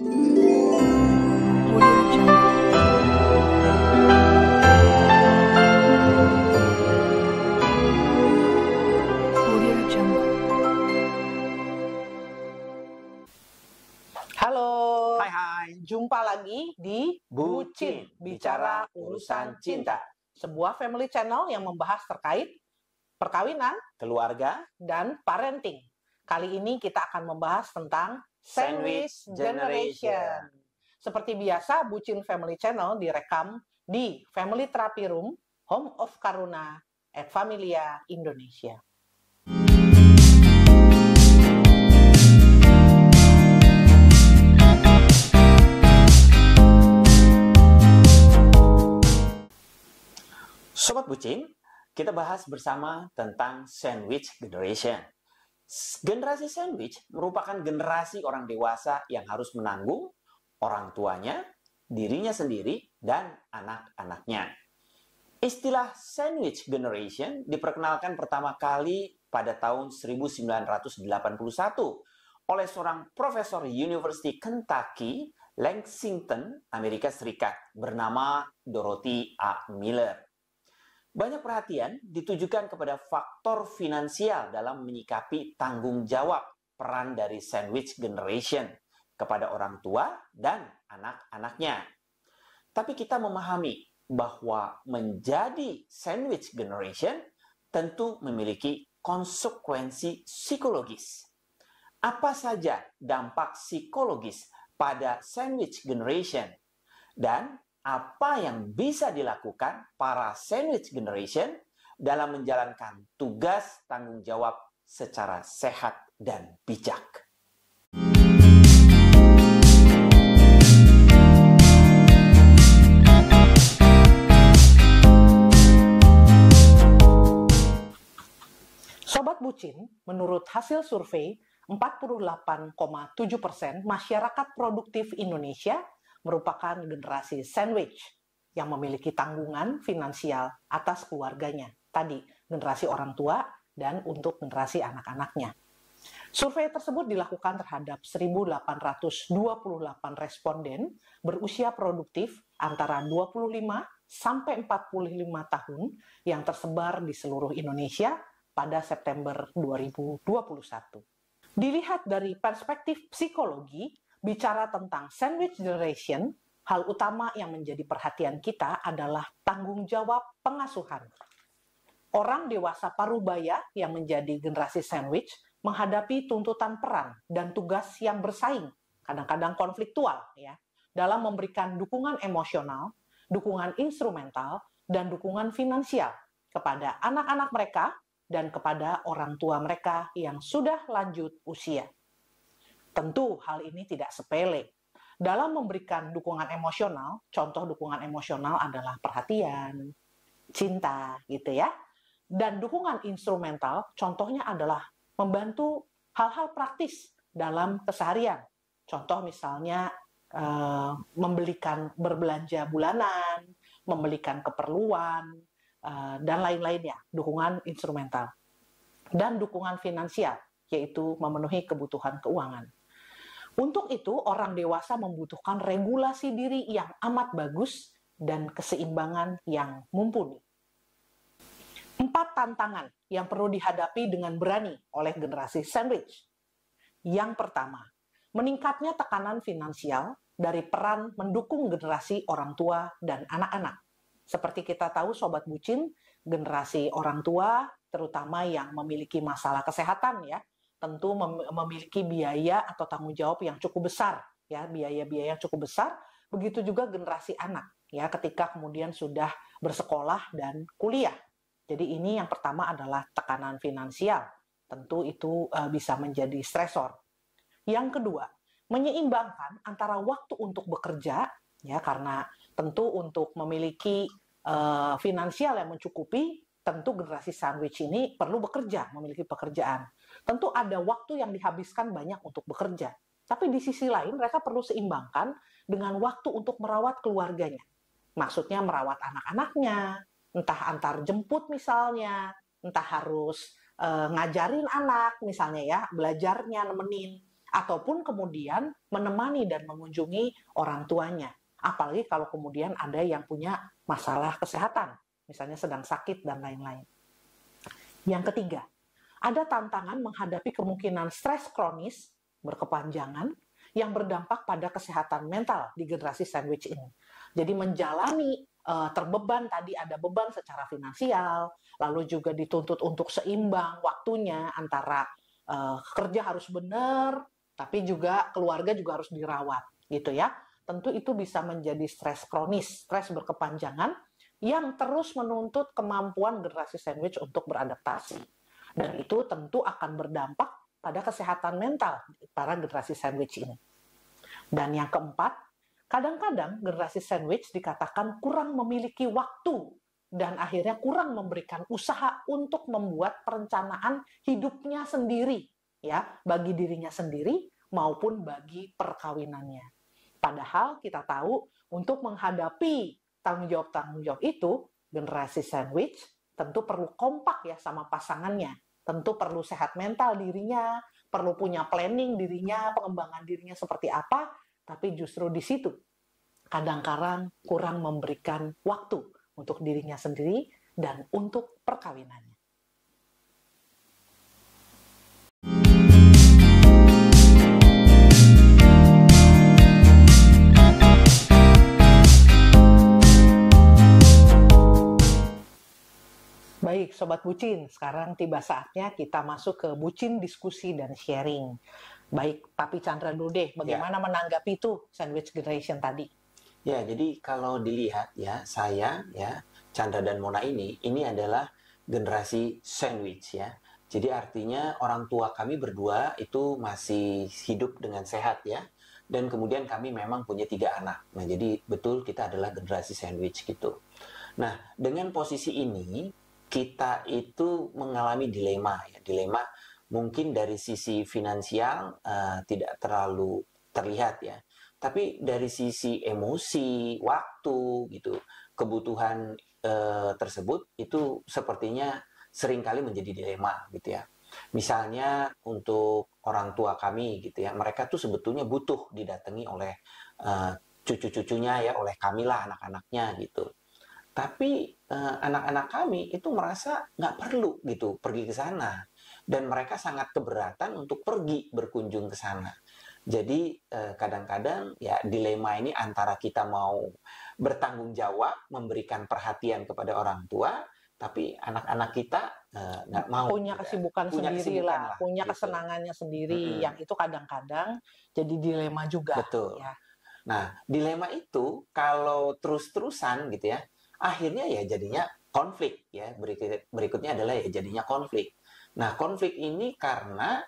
Halo, Hai, jumpa lagi di Bucin, Bicara Urusan Cinta, sebuah family channel yang membahas terkait perkawinan, keluarga, dan parenting. Kali ini kita akan membahas tentang Sandwich Generation. Seperti biasa, Bucin Family Channel direkam di Family Therapy Room, Home of Karuna, at Familia Indonesia. Sobat Bucin, kita bahas bersama tentang Sandwich Generation. Generasi sandwich merupakan generasi orang dewasa yang harus menanggung orang tuanya, dirinya sendiri, dan anak-anaknya. Istilah Sandwich Generation diperkenalkan pertama kali pada tahun 1981 oleh seorang profesor University Kentucky, Lexington, Amerika Serikat bernama Dorothy A. Miller. Banyak perhatian ditujukan kepada faktor finansial dalam menyikapi tanggung jawab peran dari sandwich generation kepada orang tua dan anak-anaknya. Tapi kita memahami bahwa menjadi sandwich generation tentu memiliki konsekuensi psikologis. Apa saja dampak psikologis pada sandwich generation dan apa yang bisa dilakukan para sandwich generation dalam menjalankan tugas tanggung jawab secara sehat dan bijak. Sobat Bucin, menurut hasil survei, 48,7% masyarakat produktif Indonesia merupakan generasi sandwich yang memiliki tanggungan finansial atas keluarganya. Tadi, generasi orang tua dan untuk generasi anak-anaknya. Survei tersebut dilakukan terhadap 1.828 responden berusia produktif antara 25 sampai 45 tahun yang tersebar di seluruh Indonesia pada September 2021. Dilihat dari perspektif psikologi, bicara tentang sandwich generation, hal utama yang menjadi perhatian kita adalah tanggung jawab pengasuhan. Orang dewasa parubaya yang menjadi generasi sandwich menghadapi tuntutan peran dan tugas yang bersaing, kadang-kadang konfliktual, ya, dalam memberikan dukungan emosional, dukungan instrumental, dan dukungan finansial kepada anak-anak mereka dan kepada orang tua mereka yang sudah lanjut usia. Tentu hal ini tidak sepele. Dalam memberikan dukungan emosional, contoh dukungan emosional adalah perhatian, cinta, gitu ya. Dan dukungan instrumental, contohnya adalah membantu hal-hal praktis dalam keseharian. Contoh misalnya membelikan berbelanja bulanan, membelikan keperluan, dan lain-lainnya, dukungan instrumental. Dan dukungan finansial, yaitu memenuhi kebutuhan keuangan. Untuk itu, orang dewasa membutuhkan regulasi diri yang amat bagus dan keseimbangan yang mumpuni. 4 tantangan yang perlu dihadapi dengan berani oleh generasi sandwich. Yang pertama, meningkatnya tekanan finansial dari peran mendukung generasi orang tua dan anak-anak. Seperti kita tahu, Sobat Bucin, generasi orang tua, terutama yang memiliki masalah kesehatan, ya, tentu memiliki biaya atau tanggung jawab yang cukup besar, ya, biaya-biaya yang cukup besar. Begitu juga generasi anak, ya, ketika kemudian sudah bersekolah dan kuliah. Jadi ini yang pertama adalah tekanan finansial. Tentu itu bisa menjadi stresor. Yang kedua, menyeimbangkan antara waktu untuk bekerja, ya, karena tentu untuk memiliki finansial yang mencukupi, tentu generasi sandwich ini perlu bekerja, memiliki pekerjaan. Tentu ada waktu yang dihabiskan banyak untuk bekerja. Tapi di sisi lain mereka perlu seimbangkan dengan waktu untuk merawat keluarganya. Maksudnya merawat anak-anaknya, entah antar jemput misalnya, entah harus ngajarin anak misalnya, ya, belajarnya nemenin, ataupun kemudian menemani dan mengunjungi orang tuanya. Apalagi kalau kemudian ada yang punya masalah kesehatan, misalnya sedang sakit dan lain-lain. Yang ketiga, ada tantangan menghadapi kemungkinan stres kronis berkepanjangan yang berdampak pada kesehatan mental di generasi sandwich ini. Jadi menjalani terbeban, tadi ada beban secara finansial, lalu juga dituntut untuk seimbang waktunya antara kerja harus benar, tapi juga keluarga juga harus dirawat, gitu ya. Tentu itu bisa menjadi stres kronis, stres berkepanjangan yang terus menuntut kemampuan generasi sandwich untuk beradaptasi. Dan itu tentu akan berdampak pada kesehatan mental para generasi sandwich ini. Dan yang keempat, kadang-kadang generasi sandwich dikatakan kurang memiliki waktu dan akhirnya kurang memberikan usaha untuk membuat perencanaan hidupnya sendiri, ya, bagi dirinya sendiri maupun bagi perkawinannya. Padahal kita tahu untuk menghadapi tanggung jawab itu, generasi sandwich tentu perlu kompak ya sama pasangannya. Tentu perlu sehat mental dirinya, perlu punya planning dirinya, pengembangan dirinya seperti apa, tapi justru di situ kadang-kadang kurang memberikan waktu untuk dirinya sendiri dan untuk perkawinannya. Baik, Sobat Bucin, sekarang tiba saatnya kita masuk ke Bucin Diskusi dan Sharing. Baik, Papi Chandra dulu deh, bagaimana menanggapi itu sandwich generation tadi? Ya, jadi kalau dilihat ya, saya ya, Chandra dan Mona ini adalah generasi sandwich ya. Jadi artinya orang tua kami berdua itu masih hidup dengan sehat ya. Dan kemudian kami memang punya 3 anak. Nah, jadi betul kita adalah generasi sandwich gitu. Nah, dengan posisi ini kita itu mengalami dilema ya. Dilema mungkin dari sisi finansial tidak terlalu terlihat ya. Tapi dari sisi emosi, waktu gitu, kebutuhan tersebut itu sepertinya seringkali menjadi dilema gitu ya. Misalnya untuk orang tua kami gitu ya, mereka tuh sebetulnya butuh didatangi oleh cucu-cucunya ya, oleh kami lah anak-anaknya gitu. Tapi anak-anak kami itu merasa nggak perlu gitu pergi ke sana. Dan mereka sangat keberatan untuk pergi berkunjung ke sana. Jadi kadang-kadang ya dilema ini antara kita mau bertanggung jawab, memberikan perhatian kepada orang tua, tapi anak-anak kita nggak mau. Punya kesibukan sendiri lah, punya gitu. Kesenangannya sendiri, yang itu kadang-kadang jadi dilema juga. Betul. Ya. Nah, dilema itu kalau terus-terusan gitu ya, akhirnya ya jadinya konflik ya. Berikutnya adalah ya jadinya konflik. Nah, konflik ini karena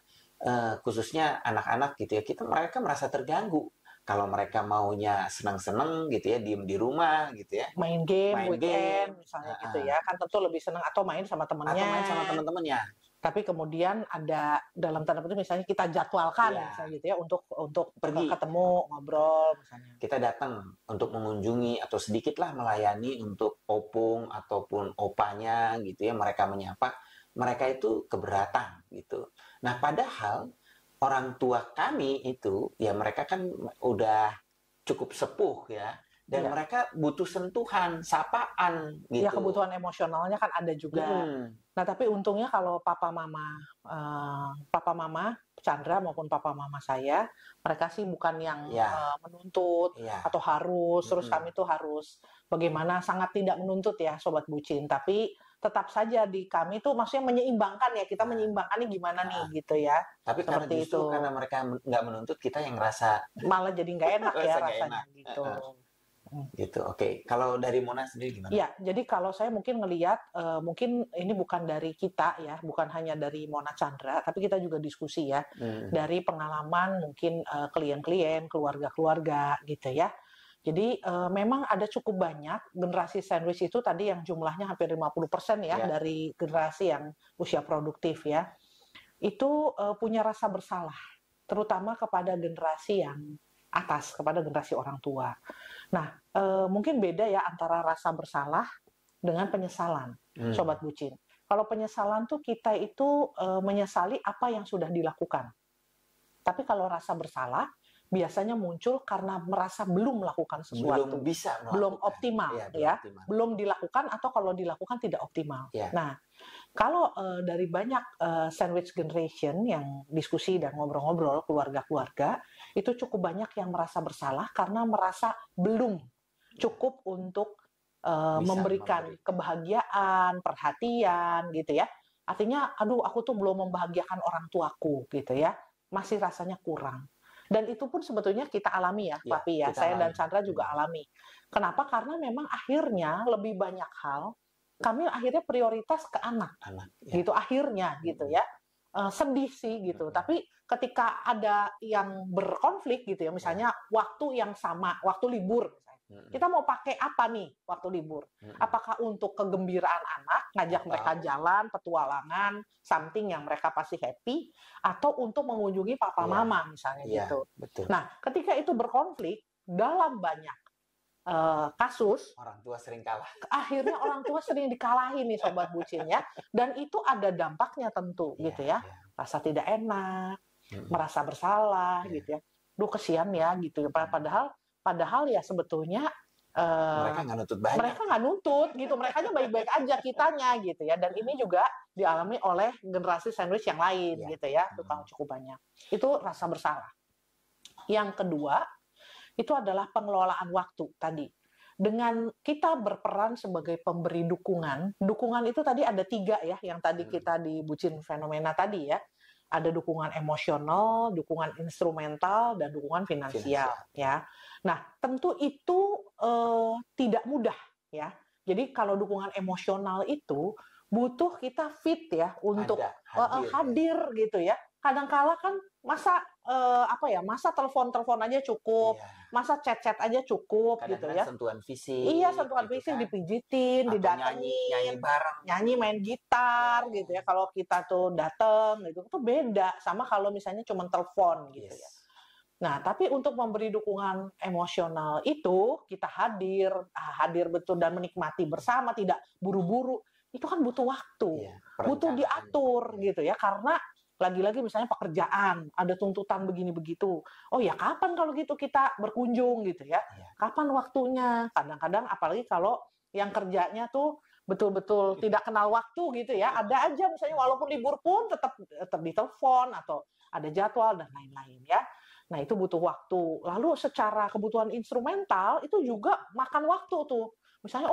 khususnya anak-anak gitu ya, mereka merasa terganggu. Kalau mereka maunya senang-senang gitu ya, diem di rumah gitu ya. Main game, weekend misalnya gitu ya, kan tentu lebih senang atau main sama temannya. Atau main sama teman-temannya. Tapi kemudian ada dalam tanda petik misalnya kita jadwalkan misalnya gitu ya untuk pergi ketemu ngobrol misalnya. Kita datang untuk mengunjungi atau sedikitlah melayani untuk opung ataupun opanya gitu ya, mereka menyapa, mereka itu keberatan gitu. Nah, padahal orang tua kami itu ya mereka kan udah cukup sepuh ya. Dan mereka butuh sentuhan, sapaan gitu. Ya, kebutuhan emosionalnya kan ada juga. Nah, tapi untungnya kalau papa mama Chandra maupun papa mama saya, mereka sih bukan yang menuntut atau harus, terus kami tuh harus bagaimana, sangat tidak menuntut ya Sobat Bucin, tapi tetap saja di kami tuh maksudnya menyeimbangkan ya, kita menyeimbangkan nih gimana nih gitu ya. Tapi karena justru karena mereka nggak menuntut, kita yang ngerasa malah jadi nggak enak ya rasanya gitu. Gitu, oke. Kalau dari Mona sendiri gimana? Ya, jadi kalau saya mungkin ngelihat, mungkin ini bukan dari kita ya, bukan hanya dari Mona Chandra, tapi kita juga diskusi ya, dari pengalaman mungkin klien-klien, keluarga-keluarga gitu ya. Jadi memang ada cukup banyak generasi sandwich itu tadi yang jumlahnya hampir 50% ya dari generasi yang usia produktif ya, itu punya rasa bersalah, terutama kepada generasi yang atas, kepada generasi orang tua. Nah, mungkin beda ya antara rasa bersalah dengan penyesalan, Sobat Bucin. Kalau penyesalan tuh kita itu menyesali apa yang sudah dilakukan. Tapi kalau rasa bersalah biasanya muncul karena merasa belum melakukan sesuatu, belum bisa melakukan, belum optimal, ya, belum dilakukan atau kalau dilakukan tidak optimal. Ya. Nah, kalau dari banyak sandwich generation yang diskusi dan ngobrol-ngobrol keluarga-keluarga, itu cukup banyak yang merasa bersalah karena merasa belum cukup untuk memberikan kebahagiaan, perhatian, gitu ya. Artinya, aduh, aku tuh belum membahagiakan orang tuaku, gitu ya. Masih rasanya kurang. Dan itu pun sebetulnya kita alami ya, Papi ya. Saya dan Chandra juga alami. Kenapa? Karena memang akhirnya lebih banyak hal, kami akhirnya prioritas ke anak gitu akhirnya gitu ya. Sedih sih gitu. Tapi ketika ada yang berkonflik gitu ya, misalnya waktu yang sama, waktu libur misalnya. Kita mau pakai apa nih waktu libur? Apakah untuk kegembiraan anak, ngajak mereka jalan, petualangan, something yang mereka pasti happy, atau untuk mengunjungi papa mama misalnya gitu. Betul. Nah, ketika itu berkonflik dalam banyak kasus, orang tua sering kalah. Akhirnya orang tua sering dikalahin nih Sobat Bucin ya. Dan itu ada dampaknya tentu gitu ya. Rasa tidak enak, merasa bersalah gitu ya. Duh kesian ya gitu ya. Padahal ya sebetulnya mereka nggak nuntut banyak. Mereka nggak nuntut gitu. Mereka baik-baik aja kitanya gitu ya. Dan ini juga dialami oleh generasi sandwich yang lain gitu ya. Tukang cukup banyak. Itu rasa bersalah. Yang kedua, itu adalah pengelolaan waktu tadi. Dengan kita berperan sebagai pemberi dukungan itu tadi ada 3 ya, yang tadi kita di Bucin Fenomena tadi ya. Ada dukungan emosional, dukungan instrumental, dan dukungan finansial. Ya. Nah, tentu itu tidak mudah ya. Jadi kalau dukungan emosional itu butuh kita fit ya untuk hadir gitu ya. Kadang-kala kan masa telepon aja cukup, masa chat aja cukup. Kadang gitu ya. Sentuhan fisik. Iya, sentuhan fisik kan? Dipijitin, didatengin, nyanyi main gitar gitu ya. Kalau kita tuh dateng gitu, itu beda sama kalau misalnya cuma telepon gitu ya. Nah, tapi untuk memberi dukungan emosional itu kita hadir betul dan menikmati bersama, tidak buru-buru. Itu kan butuh waktu, butuh diatur gitu ya, karena lagi-lagi misalnya pekerjaan, ada tuntutan begini begitu. Oh ya kapan kalau gitu kita berkunjung gitu ya? Kapan waktunya? Kadang-kadang apalagi kalau yang kerjanya tuh betul-betul tidak kenal waktu gitu ya. Ada aja misalnya walaupun libur pun tetap ditelepon atau ada jadwal dan lain-lain ya. Nah itu butuh waktu. Lalu secara kebutuhan instrumental itu juga makan waktu tuh. Misalnya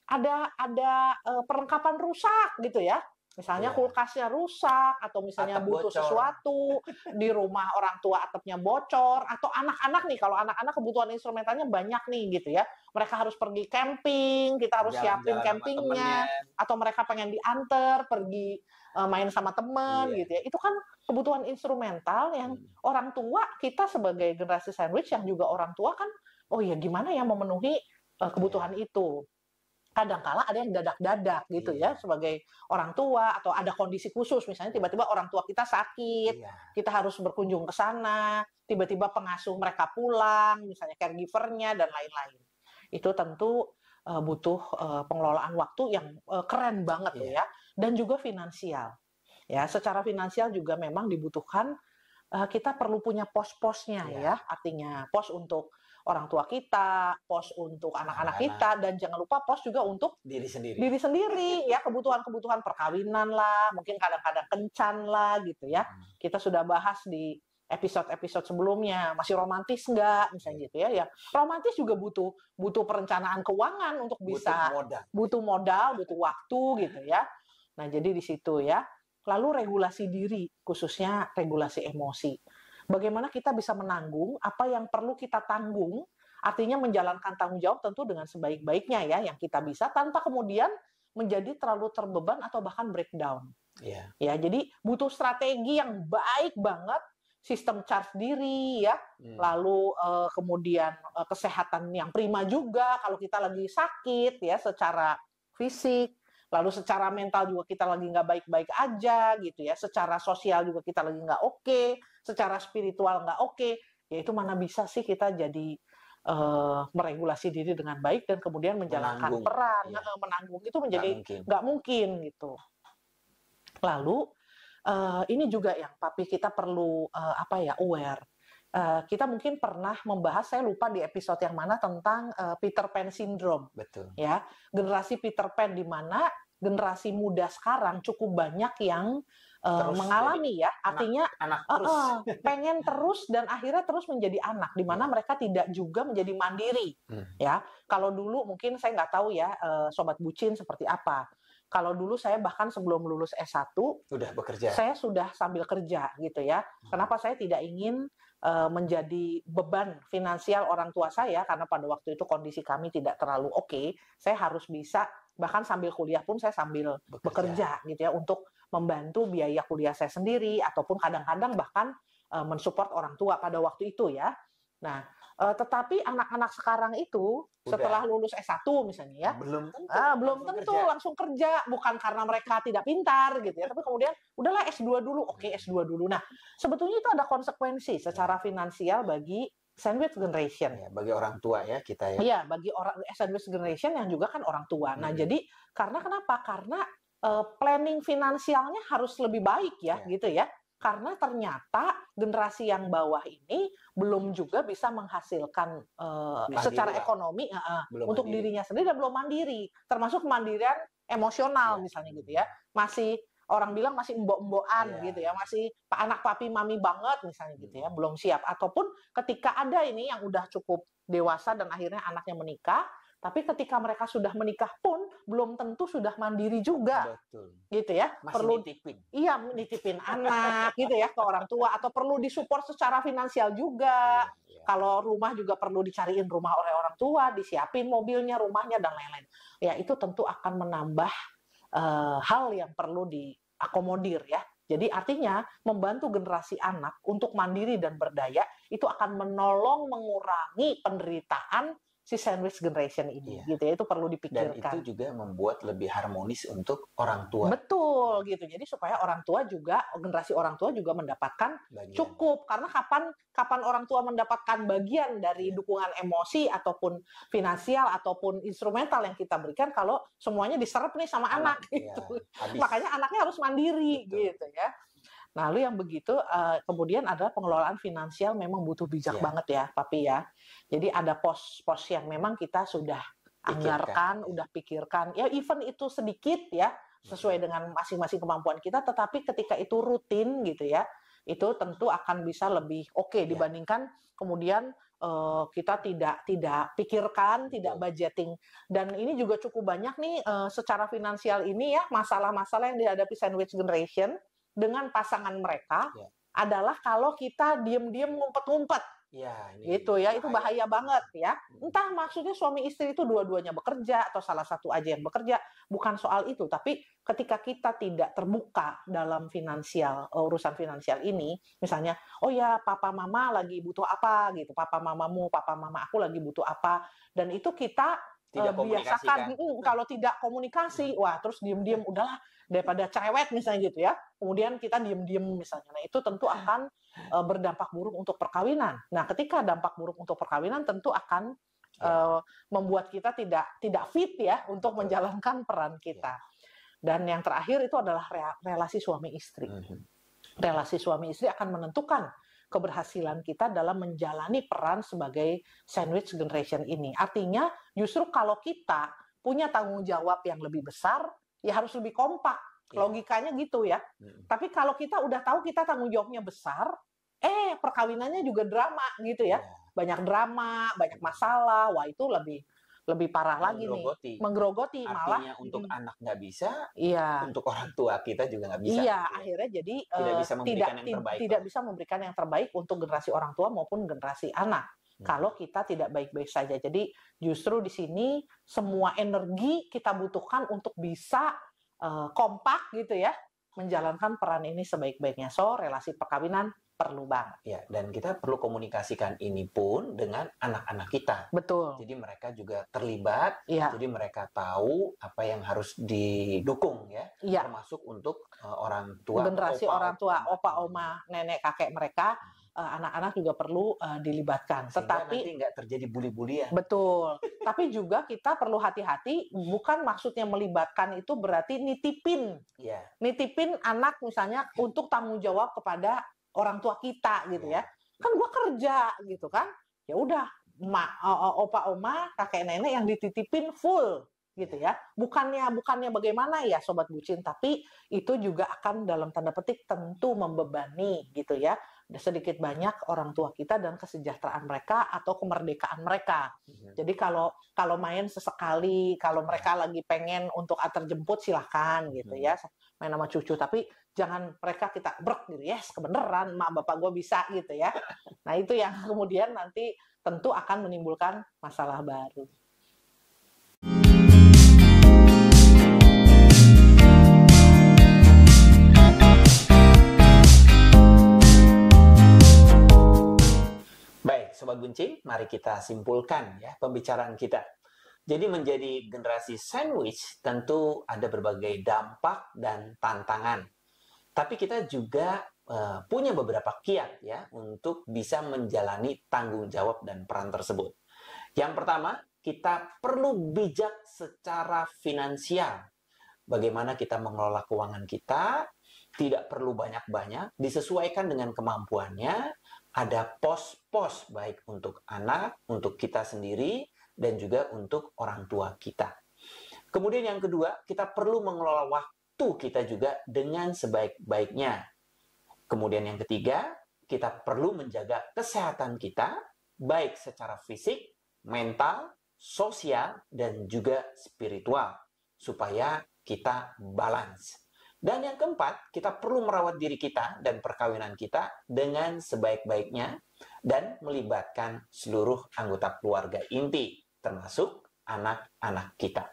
ada perlengkapan rusak gitu ya. Misalnya kulkasnya rusak, atau misalnya atap butuh bocor. Sesuatu, di rumah orang tua atapnya bocor, atau anak-anak nih, kalau anak-anak kebutuhan instrumentalnya banyak nih gitu ya. Mereka harus pergi camping, kita harus siapin campingnya, atau mereka pengen diantar, pergi main sama teman gitu ya. Itu kan kebutuhan instrumental yang orang tua, kita sebagai generasi sandwich yang juga orang tua kan, oh ya gimana ya memenuhi kebutuhan itu. Kadang-kala ada yang dadak-dadak gitu ya sebagai orang tua, atau ada kondisi khusus misalnya tiba-tiba orang tua kita sakit, kita harus berkunjung ke sana, tiba-tiba pengasuh mereka pulang, misalnya caregiver-nya dan lain-lain. Itu tentu butuh pengelolaan waktu yang keren banget tuh ya, dan juga finansial. Ya, secara finansial juga memang dibutuhkan kita perlu punya pos-posnya ya, artinya pos untuk orang tua kita, pos untuk anak-anak kita, dan jangan lupa pos juga untuk diri sendiri ya, kebutuhan-kebutuhan perkawinan lah, mungkin kadang-kadang kencan lah gitu ya. Kita sudah bahas di episode-episode sebelumnya, masih romantis nggak misalnya gitu ya. Ya romantis juga butuh perencanaan keuangan untuk bisa butuh modal, butuh waktu gitu ya. Nah jadi di situ ya. Lalu regulasi diri, khususnya regulasi emosi. Bagaimana kita bisa menanggung apa yang perlu kita tanggung, artinya menjalankan tanggung jawab tentu dengan sebaik-baiknya ya, yang kita bisa, tanpa kemudian menjadi terlalu terbeban atau bahkan breakdown. Ya, jadi butuh strategi yang baik banget, sistem charge diri ya, lalu kemudian kesehatan yang prima juga kalau kita lagi sakit ya secara fisik. Lalu secara mental juga kita lagi nggak baik-baik aja gitu ya. Secara sosial juga kita lagi nggak oke. Secara spiritual nggak oke. Ya itu mana bisa sih kita jadi meregulasi diri dengan baik dan kemudian menjalankan peran. Menanggung itu menjadi nggak mungkin gitu. Lalu ini juga yang Papi kita perlu aware. Kita mungkin pernah membahas, saya lupa di episode yang mana, tentang Peter Pan syndrome. Betul. Ya, generasi Peter Pan, di mana generasi muda sekarang cukup banyak yang mengalami ya, artinya anak terus. pengen terus dan akhirnya terus menjadi anak, di mana mereka tidak juga menjadi mandiri. Ya, kalau dulu mungkin saya nggak tahu ya, sobat bucin seperti apa. Kalau dulu saya bahkan sebelum lulus S1 udah bekerja. Saya sudah sambil kerja gitu ya. Kenapa saya tidak ingin menjadi beban finansial orang tua saya, karena pada waktu itu kondisi kami tidak terlalu oke. Saya harus bisa, bahkan sambil kuliah pun saya sambil bekerja gitu ya, untuk membantu biaya kuliah saya sendiri, ataupun kadang-kadang bahkan mensupport orang tua pada waktu itu ya. Nah, tetapi anak-anak sekarang itu setelah lulus S1 misalnya ya, belum tentu langsung kerja, bukan karena mereka tidak pintar gitu ya, tapi kemudian udahlah S2 dulu, oke S2 dulu. Nah, sebetulnya itu ada konsekuensi secara finansial bagi sandwich generation. Ya, bagi orang tua ya kita ya. Iya, bagi orang sandwich generation yang juga kan orang tua. Nah, jadi kenapa? Karena planning finansialnya harus lebih baik ya, gitu ya. Karena ternyata generasi yang bawah ini belum juga bisa menghasilkan secara ekonomi untuk dirinya sendiri, dan belum mandiri, termasuk kemandirian emosional misalnya gitu ya. Masih, orang bilang masih embok-embokan gitu ya, masih anak papi mami banget misalnya gitu ya, belum siap. Ataupun ketika ada ini yang udah cukup dewasa dan akhirnya anaknya menikah, tapi ketika mereka sudah menikah pun belum tentu sudah mandiri juga. Betul. Gitu ya. Masih perlu nitipin. Iya, nitipin anak gitu ya ke orang tua, atau perlu disupport secara finansial juga. Kalau rumah juga perlu dicariin rumah oleh orang tua, disiapin mobilnya, rumahnya, dan lain-lain. Ya, itu tentu akan menambah hal yang perlu diakomodir ya. Jadi artinya membantu generasi anak untuk mandiri dan berdaya itu akan menolong mengurangi penderitaan si sandwich generation ini, gitu ya, itu perlu dipikirkan. Dan itu juga membuat lebih harmonis untuk orang tua. Betul, gitu. Jadi supaya orang tua juga, generasi orang tua juga mendapatkan cukup. Karena kapan orang tua mendapatkan bagian dari dukungan emosi ataupun finansial ataupun instrumental yang kita berikan kalau semuanya diserap nih sama anak gitu. Makanya anaknya harus mandiri. Betul. Gitu ya. Nah, lalu yang begitu, kemudian adalah pengelolaan finansial memang butuh bijak banget ya, Papi ya. Jadi ada pos-pos yang memang kita sudah anggarkan, udah pikirkan. Ya, even itu sedikit ya, sesuai dengan masing-masing kemampuan kita, tetapi ketika itu rutin gitu ya, itu tentu akan bisa lebih oke dibandingkan kemudian kita tidak pikirkan, tidak budgeting. Dan ini juga cukup banyak nih secara finansial ini ya, masalah-masalah yang dihadapi sandwich generation dengan pasangan mereka adalah kalau kita diam-diam ngumpet-ngumpet. Gitu ya, itu bahaya banget ya. Entah maksudnya suami istri itu dua-duanya bekerja atau salah satu aja yang bekerja, bukan soal itu. Tapi ketika kita tidak terbuka dalam finansial, urusan finansial ini, misalnya, oh ya papa mama lagi butuh apa gitu, papa mamamu, papa mama aku lagi butuh apa, dan itu kita biasakan kalau tidak komunikasi, wah terus diem-diem udahlah daripada cerewet misalnya gitu ya. Kemudian kita diem-diem misalnya. Nah, itu tentu akan berdampak buruk untuk perkawinan. Nah, ketika dampak buruk untuk perkawinan tentu akan membuat kita tidak fit ya untuk menjalankan peran kita. Dan yang terakhir itu adalah relasi suami istri. Relasi suami istri akan menentukan keberhasilan kita dalam menjalani peran sebagai sandwich generation ini. Artinya justru kalau kita punya tanggung jawab yang lebih besar, ya harus lebih kompak. Logikanya gitu ya. Tapi kalau kita udah tahu kita tanggung jawabnya besar, perkawinannya juga drama gitu ya. Banyak drama, banyak masalah. Wah, itu lebih parah lagi nih. Menggerogoti malah. Artinya untuk anak nggak bisa, untuk orang tua kita juga nggak bisa. Iya, akhirnya jadi tidak bisa memberikan yang terbaik untuk generasi orang tua maupun generasi anak. Kalau kita tidak baik-baik saja. Jadi justru di sini semua energi kita butuhkan untuk bisa kompak gitu ya, menjalankan peran ini sebaik-baiknya. So, relasi perkawinan perlu banget. Ya, dan kita perlu komunikasikan ini pun dengan anak-anak kita. Betul. Jadi mereka juga terlibat, jadi mereka tahu apa yang harus didukung ya, termasuk untuk orang tua. Generasi orang tua, opa, oma, nenek, kakek mereka. anak-anak juga perlu dilibatkan. Sehingga Tetapi nanti nggak terjadi bully-bulian. betul. Tapi juga kita perlu hati-hati, bukan maksudnya melibatkan itu berarti Iya. nitipin anak misalnya untuk tanggung jawab kepada orang tua kita gitu ya. Kan gua kerja gitu kan. Ya udah, opa oma, kakek nenek yang dititipin full gitu ya. Bukannya bagaimana ya sobat bucin, tapi itu juga akan dalam tanda petik tentu membebani gitu ya. Sedikit banyak orang tua kita dan kesejahteraan mereka atau kemerdekaan mereka. Jadi kalau main sesekali, kalau mereka lagi pengen untuk antar jemput silahkan gitu ya, main sama cucu. Tapi jangan mereka kita brek gitu, yes kebenaran mak bapak gue bisa gitu ya. Nah itu yang kemudian nanti tentu akan menimbulkan masalah baru. Baik, Sobat Buncing, mari kita simpulkan ya pembicaraan kita. Jadi menjadi generasi sandwich tentu ada berbagai dampak dan tantangan. Tapi kita juga punya beberapa kiat ya untuk bisa menjalani tanggung jawab dan peran tersebut. Yang pertama, kita perlu bijak secara finansial. Bagaimana kita mengelola keuangan kita, tidak perlu banyak-banyak, disesuaikan dengan kemampuannya. Ada pos-pos baik untuk anak, untuk kita sendiri, dan juga untuk orang tua kita. Kemudian yang kedua, kita perlu mengelola waktu kita juga dengan sebaik-baiknya. Kemudian yang ketiga, kita perlu menjaga kesehatan kita, baik secara fisik, mental, sosial, dan juga spiritual, supaya kita balance. Dan yang keempat, kita perlu merawat diri kita dan perkawinan kita dengan sebaik-baiknya dan melibatkan seluruh anggota keluarga inti, termasuk anak-anak kita.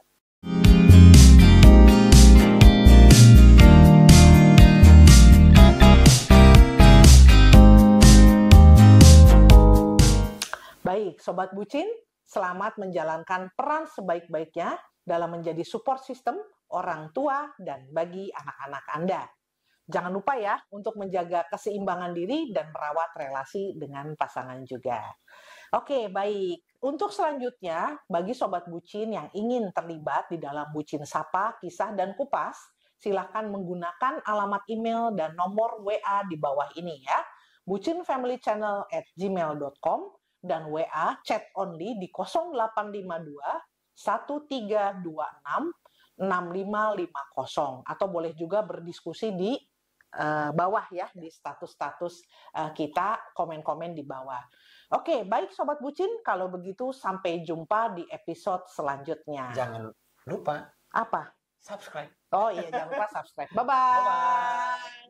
Baik, Sobat Bucin, selamat menjalankan peran sebaik-baiknya dalam menjadi support system orang tua dan bagi anak-anak Anda. Jangan lupa ya untuk menjaga keseimbangan diri dan merawat relasi dengan pasangan juga. Oke, baik. Untuk selanjutnya, bagi Sobat Bucin yang ingin terlibat di dalam Bucin Sapa, Kisah, dan Kupas, silakan menggunakan alamat email dan nomor WA di bawah ini ya. bucinfamilychannel@gmail.com dan WA chat only di 0852 1326 6550 atau boleh juga berdiskusi di bawah ya, di status-status kita, komen-komen di bawah. Oke, baik Sobat Bucin, kalau begitu sampai jumpa di episode selanjutnya. Jangan lupa apa? subscribe. Oh iya, jangan lupa subscribe. Bye-bye. Bye-bye.